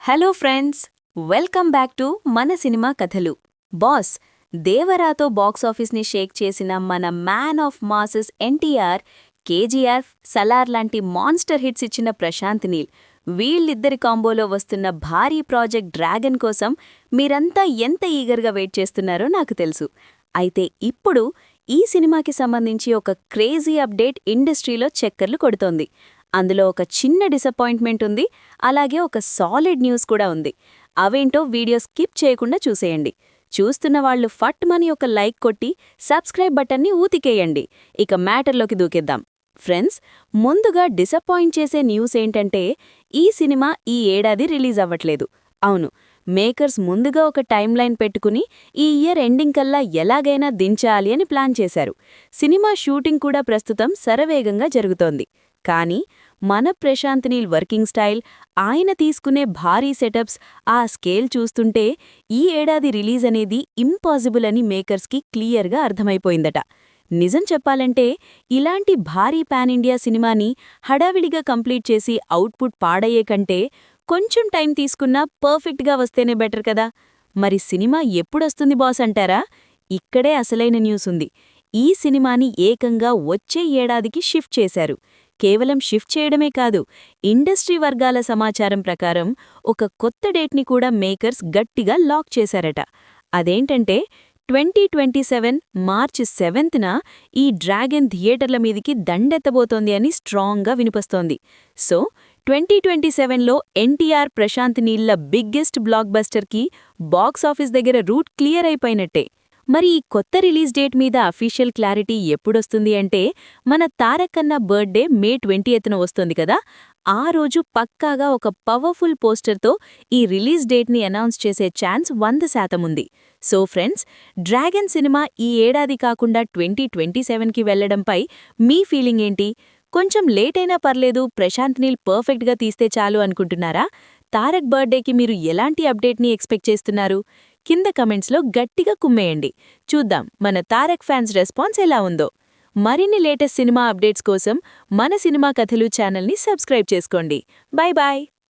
Hello friends, welcome back to మన cinema కథలు. Boss దేవరాతో బాక్సాఫీస్ని Sheikh చేసిన మన man of masses NTR, KGR, Salaar లాంటి మాన్స్టర్ హిట్స్ ఇచ్చిన ప్రశాంత్ నీల్, వీళ్ళిద్దరి కాంబోలో వస్తున్న భారీ ప్రాజెక్ట్ డ్రాగన్ కోసం మీరంతా ఎంత ఈగర్గా వెయిట్ చేస్తున్నారో నాకు తెలుసు. అయితే ఇప్పుడు ఈ సినిమాకి సంబంధించి ఒక క్రేజీ అప్డేట్ ఇండస్ట్రీలో చక్కర్లు కొడుతోంది. అందులో ఒక చిన్న డిసప్పాయింట్మెంట్ ఉంది, అలాగే ఒక సాలిడ్ న్యూస్ కూడా ఉంది. అవేంటో వీడియో స్కిప్ చేయకుండా చూసేయండి. చూస్తున్న వాళ్ళు ఫట్మని ఒక లైక్ కొట్టి సబ్స్క్రైబ్ బటన్ని ఊతికేయండి. ఇక మ్యాటర్లోకి దూకేద్దాం. ఫ్రెండ్స్, ముందుగా డిసప్పాయింట్ చేసే న్యూస్ ఏంటంటే ఈ సినిమా ఈ ఏడాది రిలీజ్ అవ్వట్లేదు. అవును, మేకర్స్ ముందుగా ఒక టైమ్ లైన్ పెట్టుకుని ఈ ఇయర్ ఎండింగ్ కల్లా ఎలాగైనా దించాలి అని ప్లాన్ చేశారు. సినిమా షూటింగ్ కూడా ప్రస్తుతం శరవేగంగా జరుగుతోంది. కానీ మన ప్రశాంత్ నీల్ వర్కింగ్ స్టైల్, ఆయన తీసుకునే భారీ సెటప్స్, ఆ స్కేల్ చూస్తుంటే ఈ ఏడాది రిలీజ్ అనేది ఇంపాసిబుల్ అని మేకర్స్కి క్లియర్గా అర్థమైపోయిందట. నిజం చెప్పాలంటే ఇలాంటి భారీ పాన్ ఇండియా సినిమాని హడావిడిగా కంప్లీట్ చేసి అవుట్పుట్ పాడయ్యే కంటే కొంచెం టైం తీసుకున్నా పర్ఫెక్ట్గా వస్తేనే బెటర్ కదా. మరి సినిమా ఎప్పుడొస్తుంది బాస్ అంటారా? ఇక్కడే అసలైన న్యూస్ ఉంది. ఈ సినిమాని ఏకంగా వచ్చే ఏడాదికి షిఫ్ట్ చేశారు. కేవలం షిఫ్ట్ చేయడమే కాదు, ఇండస్ట్రీ వర్గాల సమాచారం ప్రకారం ఒక కొత్త డేట్ని కూడా మేకర్స్ గట్టిగా లాక్ చేశారట. అదేంటంటే 2027 మార్చి 7న ఈ డ్రాగన్ థియేటర్ల మీదికి దండెత్తబోతోంది అని స్ట్రాంగ్గా వినిపిస్తోంది. సో 2027లో ఎన్టీఆర్, ప్రశాంత్ నీళ్ల బిగ్గెస్ట్ బ్లాక్ బస్టర్కి బాక్సాఫీస్ దగ్గర రూట్ క్లియర్ అయిపోయినట్టే. మరి ఈ కొత్త రిలీజ్ డేట్ మీద అఫీషియల్ క్లారిటీ ఎప్పుడొస్తుంది అంటే మన తారకన్న బర్త్డే మే 20న వస్తుంది కదా. ఆ రోజు పక్కాగా ఒక పవర్ఫుల్ పోస్టర్తో ఈ రిలీజ్ డేట్ని అనౌన్స్ చేసే ఛాన్స్ 100% ఉంది. సో ఫ్రెండ్స్, డ్రాగన్ సినిమా ఈ ఏడాది కాకుండా 2027కి వెళ్లడంపై మీ ఫీలింగ్ ఏంటి? కొంచెం లేట్ అయినా పర్లేదు, ప్రశాంత్ నీల్ పర్ఫెక్ట్గా తీస్తే చాలు అనుకుంటున్నారా? తారక్ బర్త్డేకి మీరు ఎలాంటి అప్డేట్ని ఎక్స్పెక్ట్ చేస్తున్నారు? కింద కమెంట్స్లో గట్టిగా కుమ్మేయండి. చూద్దాం మన తారక్ ఫ్యాన్స్ రెస్పాన్స్ ఎలా ఉందో. మరిన్ని లేటెస్ట్ సినిమా అప్డేట్స్ కోసం మన సినిమా కథలు ఛానల్ని సబ్స్క్రైబ్ చేసుకోండి. Bye bye.